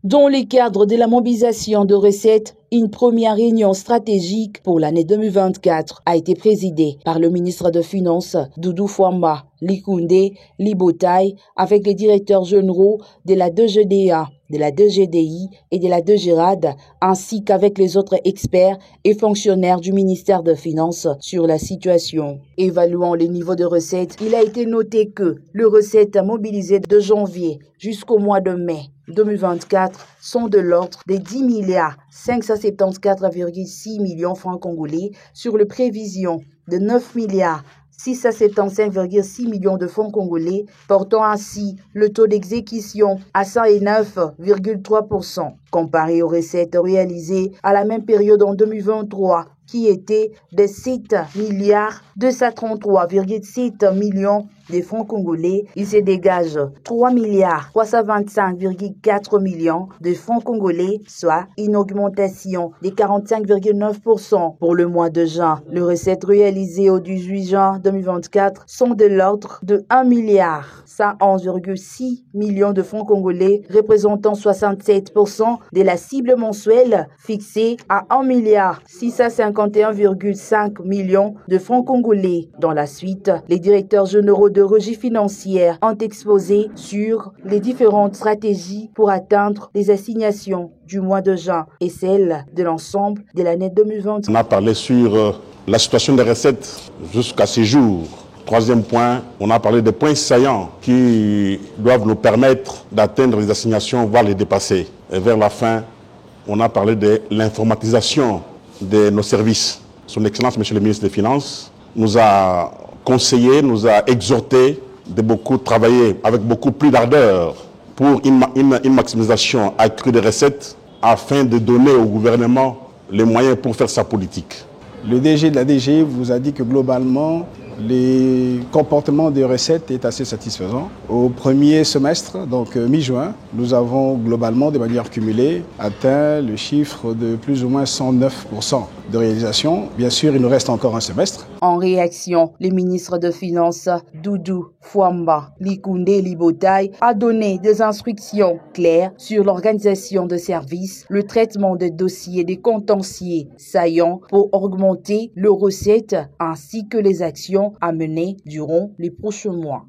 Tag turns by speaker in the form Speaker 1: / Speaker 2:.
Speaker 1: Dans le cadre de la mobilisation de recettes, une première réunion stratégique pour l'année 2024 a été présidée par le ministre des Finances, Doudou Fwamba Likoundé Libotaye, avec les directeurs généraux de la DGDA, de la DGDI et de la DGRAD, ainsi qu'avec les autres experts et fonctionnaires du ministère des Finances sur la situation. Évaluant les niveaux de recettes, il a été noté que les recettes mobilisées de janvier jusqu'au mois de mai 2024 sont de l'ordre de 10 milliards 574,6 millions francs congolais sur les prévisions de 9 milliards 675,6 millions de francs congolais, portant ainsi le taux d'exécution à 109,3%, comparé aux recettes réalisées à la même période en 2023, qui était de 7 milliards 233,7 millions de francs congolais. Il se dégage 3 milliards 325,4 millions de francs congolais, soit une augmentation de 45,9% pour le mois de juin. Les recettes réalisées au 18 juin 2024 sont de l'ordre de 1 milliard 111,6 millions de francs congolais, représentant 67% de la cible mensuelle fixée à 1 milliard 651,5 millions de francs congolais. Dans la suite, les directeurs généraux de régie financière ont exposé sur les différentes stratégies pour atteindre les assignations du mois de juin et celles de l'ensemble de l'année 2020.
Speaker 2: On a parlé sur la situation des recettes jusqu'à ce jour. Troisième point, on a parlé des points saillants qui doivent nous permettre d'atteindre les assignations, voire les dépasser. Et vers la fin, on a parlé de l'informatisation de nos services. Son Excellence, Monsieur le ministre des Finances, nous a conseillé, nous a exhorté de beaucoup travailler avec beaucoup plus d'ardeur pour une maximisation accrue des recettes afin de donner au gouvernement les moyens pour faire sa politique.
Speaker 3: Le DG de la DG vous a dit que globalement, les comportements des recettes est assez satisfaisant. Au premier semestre, donc mi-juin, nous avons globalement, de manière cumulée, atteint le chiffre de plus ou moins 109% de réalisation. Bien sûr, il nous reste encore un semestre.
Speaker 1: En réaction, le ministre des Finances, Doudou Fwamba Likoundé Libotaye, a donné des instructions claires sur l'organisation de services, le traitement des dossiers des contentieux saillants pour augmenter les recettes ainsi que les actions à mener durant les prochains mois.